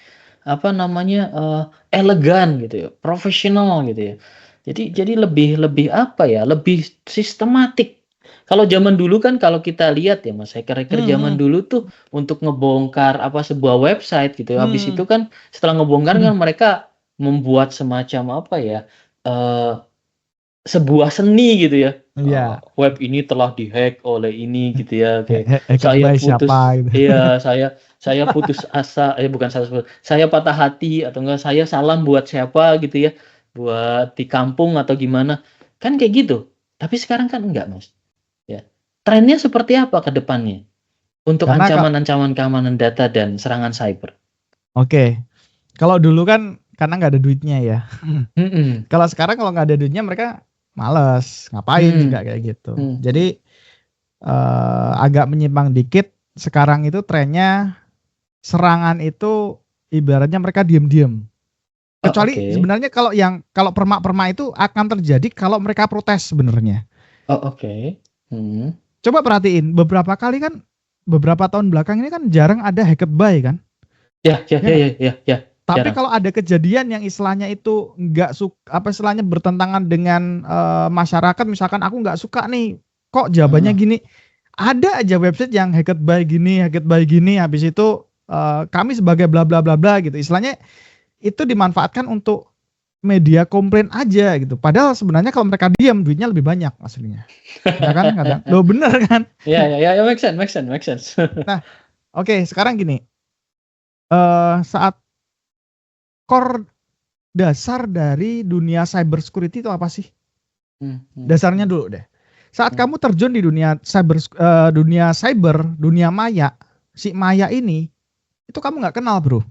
Elegan gitu ya, profesional gitu ya. Jadi lebih apa ya? Lebih sistematik. Kalau zaman dulu kan kalau kita lihat ya Mas, hacker-hacker zaman dulu tuh untuk ngebongkar sebuah website gitu. Habis itu kan setelah ngebongkar kan mereka membuat semacam sebuah seni gitu ya. Web ini telah dihack oleh ini gitu ya. Saya putus gitu. Iya, saya putus asa, saya patah hati atau enggak saya salam buat siapa gitu ya. Buat di kampung atau gimana. Kan kayak gitu. Tapi sekarang kan enggak, Mas. Ya. Trennya seperti apa ke depannya untuk ancaman-ancaman keamanan data dan serangan cyber? Oke. Kalau dulu kan karena nggak ada duitnya ya. Kalau sekarang kalau nggak ada duitnya mereka males ngapain juga kayak gitu. Jadi agak menyimpang dikit. Sekarang itu trennya serangan itu ibaratnya mereka diem-diem. Kecuali sebenarnya kalau permak-permak itu akan terjadi kalau mereka protes sebenarnya. Coba perhatiin, beberapa kali kan, beberapa tahun belakang ini kan jarang ada hacked by kan? Ya. Tapi kalau ada kejadian yang istilahnya itu nggak istilahnya bertentangan dengan masyarakat, misalkan aku nggak suka nih, kok jawabannya gini, ada aja website yang hacked by gini, habis itu kami sebagai bla bla bla bla gitu, istilahnya itu dimanfaatkan untuk media komplain aja gitu. Padahal sebenarnya kalau mereka diam duitnya lebih banyak aslinya. Ya kan kadang. Loh bener kan? Ya, make sense. Nah, oke, sekarang gini. Saat core dasar dari dunia cyber security itu apa sih? Dasarnya dulu deh. Saat kamu terjun di dunia cyber, dunia maya, si maya ini itu kamu nggak kenal, Bro.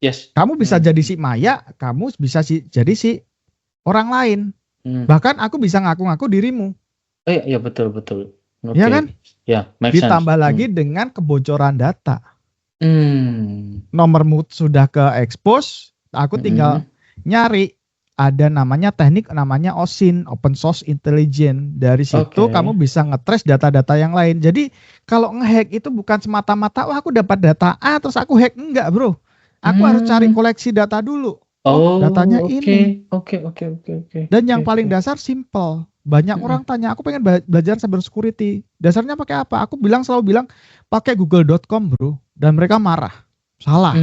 Yes. Kamu bisa jadi si maya, kamu bisa jadi si orang lain. Bahkan aku bisa ngaku-ngaku dirimu. Iya betul. Iya kan? Ya, ditambah lagi dengan kebocoran data. Nomormu sudah ke expose, aku tinggal nyari. Ada namanya teknik namanya OSINT, Open Source Intelligence. Dari situ kamu bisa nge-trace data-data yang lain. Jadi kalau nge-hack itu bukan semata-mata, aku dapat data A terus aku hack. Enggak, Bro. Aku harus cari koleksi data dulu. Datanya ini. Oke. Dan yang paling dasar simple. Banyak orang tanya, aku pengen belajar cyber security. Dasarnya pakai apa? Aku selalu bilang pakai google.com, Bro. Dan mereka marah. Salah.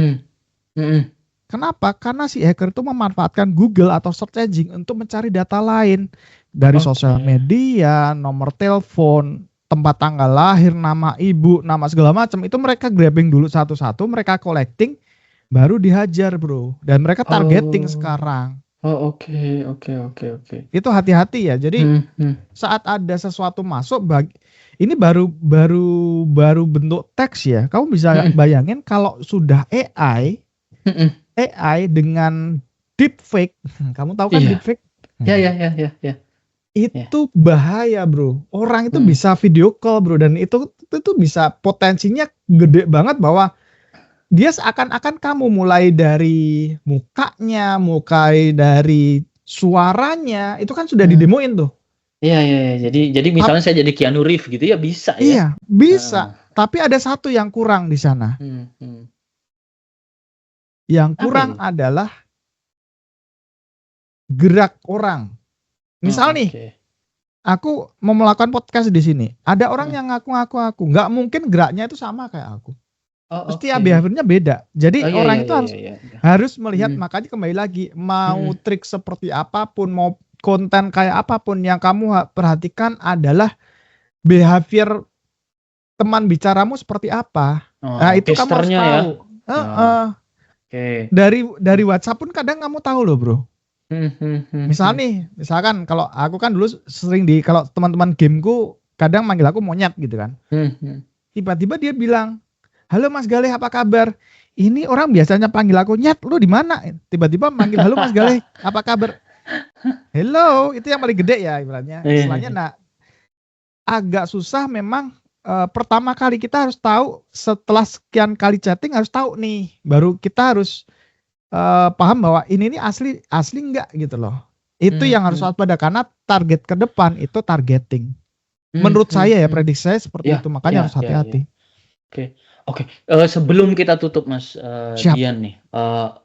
Kenapa? Karena si hacker itu memanfaatkan Google atau search engine untuk mencari data lain. Dari sosial media, nomor telepon, tempat tanggal lahir, nama ibu, nama segala macam. Itu mereka grabbing dulu satu-satu, mereka collecting. Baru dihajar, Bro. Dan mereka targeting sekarang. Oke. Itu hati-hati ya. Jadi saat ada sesuatu masuk, ini baru bentuk teks ya. Kamu bisa bayangin kalau sudah AI dengan deepfake. Kamu tahu kan deepfake? Ya. Itu bahaya, Bro. Orang itu bisa video call, Bro. Dan itu bisa potensinya gede banget bahwa dia seakan-akan kamu mulai dari mukanya, mulai dari suaranya, itu kan sudah didemoin tuh. Iya. Jadi misalnya saya jadi Keanu Reeves gitu ya bisa ya. Iya, bisa. Tapi ada satu yang kurang di sana. Yang kurang adalah gerak orang. Misal nih, aku mau melakukan podcast di sini. Ada orang yang ngaku-ngaku, nggak mungkin geraknya itu sama kayak aku. Pasti behaviornya beda. Jadi orang itu harus melihat, makanya kembali lagi, mau trik seperti apapun, mau konten kayak apapun, yang kamu perhatikan adalah behavior teman bicaramu seperti apa. Nah, itu kamu harus tahu. Dari WhatsApp pun kadang kamu tahu loh, bro. Misalkan kalau aku kan dulu sering kalau teman-teman gameku kadang manggil aku monyet gitu kan. Tiba-tiba dia bilang, "Halo Mas Galeh, apa kabar?" Ini orang biasanya panggil aku nyet, "Lu di mana?" Tiba-tiba manggil, "Halo Mas Galeh, apa kabar?" Hello, itu yang paling gede ya ibaratnya. Istilahnya, nah agak susah memang. Pertama kali kita harus tahu, setelah sekian kali chatting harus tahu nih, baru kita harus paham bahwa ini asli enggak gitu loh. Itu yang harus waspada, karena target ke depan itu targeting. Menurut saya ya, prediksi saya seperti itu, makanya harus hati-hati. Oke. Sebelum kita tutup Mas Dian nih,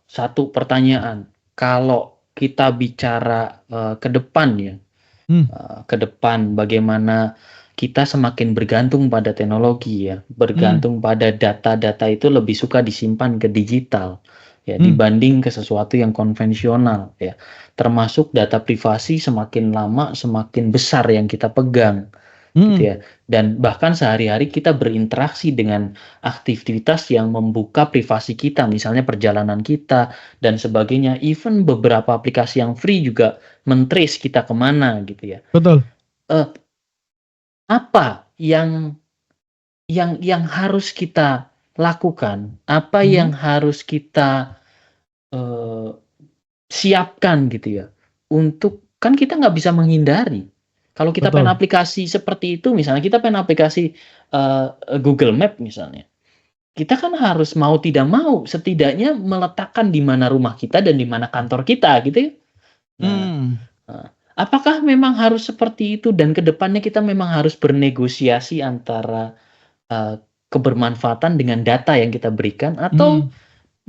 satu pertanyaan. Kalau kita bicara ke depan ya, ke depan bagaimana kita semakin bergantung pada teknologi ya, bergantung pada data-data itu lebih suka disimpan ke digital ya, dibanding ke sesuatu yang konvensional ya. Termasuk data privasi semakin lama semakin besar yang kita pegang. Gitu ya. Dan bahkan sehari-hari kita berinteraksi dengan aktivitas yang membuka privasi kita, misalnya perjalanan kita dan sebagainya. Even beberapa aplikasi yang free juga men-trace kita kemana gitu ya. Betul. Apa yang harus kita lakukan? Apa yang harus kita siapkan gitu ya? Untuk, kan kita nggak bisa menghindari. Kalau kita pengen aplikasi seperti itu, misalnya kita pengen aplikasi Google Map misalnya, kita kan harus mau tidak mau setidaknya meletakkan di mana rumah kita dan di mana kantor kita gitu ya. Apakah memang harus seperti itu, dan kedepannya kita memang harus bernegosiasi antara kebermanfaatan dengan data yang kita berikan, atau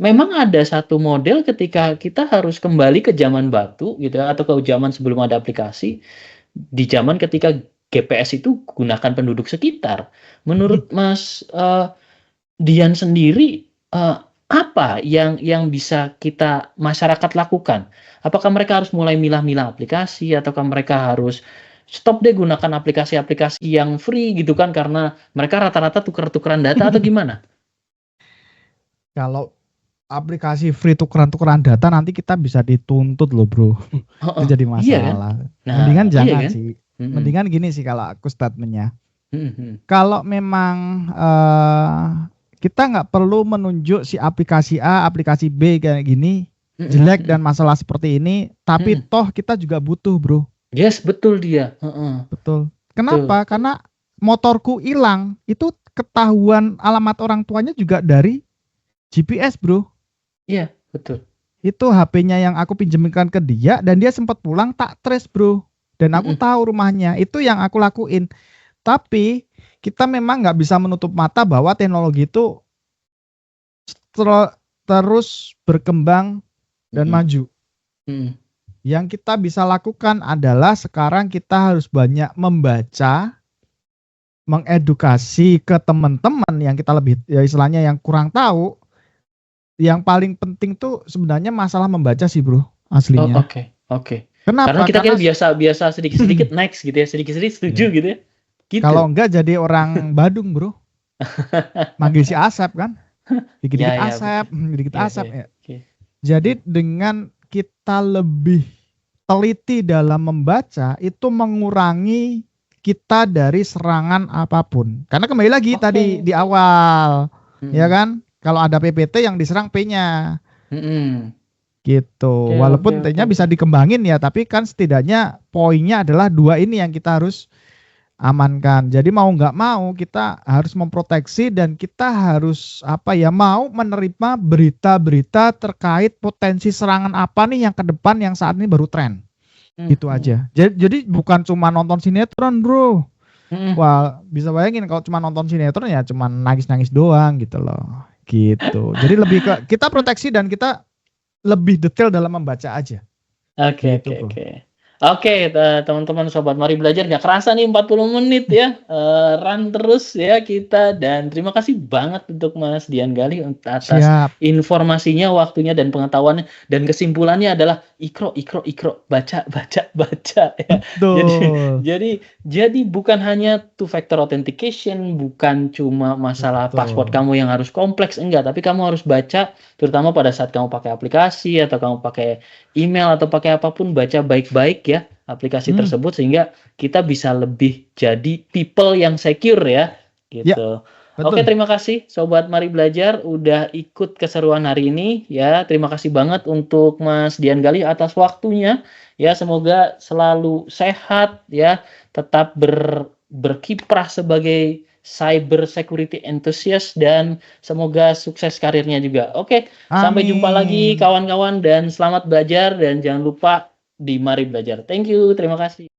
memang ada satu model ketika kita harus kembali ke zaman batu gitu ya, atau ke zaman sebelum ada aplikasi, di zaman ketika GPS itu gunakan penduduk sekitar. Menurut Mas Dian sendiri, apa yang bisa kita masyarakat lakukan? Apakah mereka harus mulai milah-milah aplikasi, ataukah mereka harus stop deh gunakan aplikasi-aplikasi yang free gitu kan, karena mereka rata-rata tuker-tukeran data, atau gimana? Kalau aplikasi free tukeran-tukeran data nanti kita bisa dituntut loh, bro. Itu jadi masalah. Iya kan? Mendingan jangan sih. Mendingan gini sih kalau aku statementnya. Kalau memang kita nggak perlu menunjuk si aplikasi A, aplikasi B kayak gini jelek dan masalah seperti ini, tapi toh kita juga butuh, bro. Yes, betul dia. Betul. Kenapa? Karena motorku hilang, itu ketahuan alamat orang tuanya juga dari GPS, bro. Iya, betul. Itu HP-nya yang aku pinjamkan ke dia, dan dia sempat pulang tak trace, bro. Dan aku tahu rumahnya. Itu yang aku lakuin. Tapi kita memang nggak bisa menutup mata bahwa teknologi itu terus berkembang dan maju. Yang kita bisa lakukan adalah sekarang kita harus banyak membaca, mengedukasi ke teman-teman yang kita lebih, ya istilahnya yang kurang tahu. Yang paling penting tuh sebenarnya masalah membaca sih, bro, aslinya. Oke. Kenapa? Karena kita biasa sedikit-sedikit next gitu ya, sedikit-sedikit setuju gitu ya. Gitu. Kalau enggak jadi orang Badung, bro. Manggil si Asep kan. Dikit-dikit Asep, dikit Asep ya. Jadi dengan kita lebih teliti dalam membaca, itu mengurangi kita dari serangan apapun. Karena kembali lagi tadi di awal, ya kan? Kalau ada PPT yang diserang P-nya. Gitu. Walaupun T-nya bisa dikembangin ya, tapi kan setidaknya poinnya adalah dua ini yang kita harus amankan. Jadi mau nggak mau kita harus memproteksi dan kita harus mau menerima berita-berita terkait potensi serangan apa nih yang ke depan yang saat ini baru tren. Gitu aja. Jadi bukan cuma nonton sinetron, Bro. Wah, bisa bayangin kalau cuma nonton sinetron ya cuma nangis-nangis doang gitu loh. Gitu. Jadi lebih ke kita proteksi dan kita lebih detail dalam membaca aja. Oke, Gitu, oke, Bro. oke. Oke, teman-teman sobat Mari Belajar, nggak kerasa nih 40 menit ya, run terus ya kita, dan terima kasih banget untuk Mas Dian Gali atas Siap. informasinya, waktunya dan pengetahuannya, dan kesimpulannya adalah ikro, baca ya. Betul. Jadi bukan hanya two factor authentication, bukan cuma masalah Betul. password kamu yang harus kompleks, enggak, tapi kamu harus baca terutama pada saat kamu pakai aplikasi atau kamu pakai email atau pakai apapun, baca baik-baik ya aplikasi tersebut sehingga kita bisa lebih jadi people yang secure ya gitu. Betul. Oke, terima kasih Sobat Mari Belajar udah ikut keseruan hari ini ya. Terima kasih banget untuk Mas Dian Gali atas waktunya ya. Semoga selalu sehat ya, tetap berkiprah sebagai cyber security enthusiast dan semoga sukses karirnya juga. Oke, sampai jumpa lagi kawan-kawan dan selamat belajar dan jangan lupa di Mari Belajar. Thank you, terima kasih.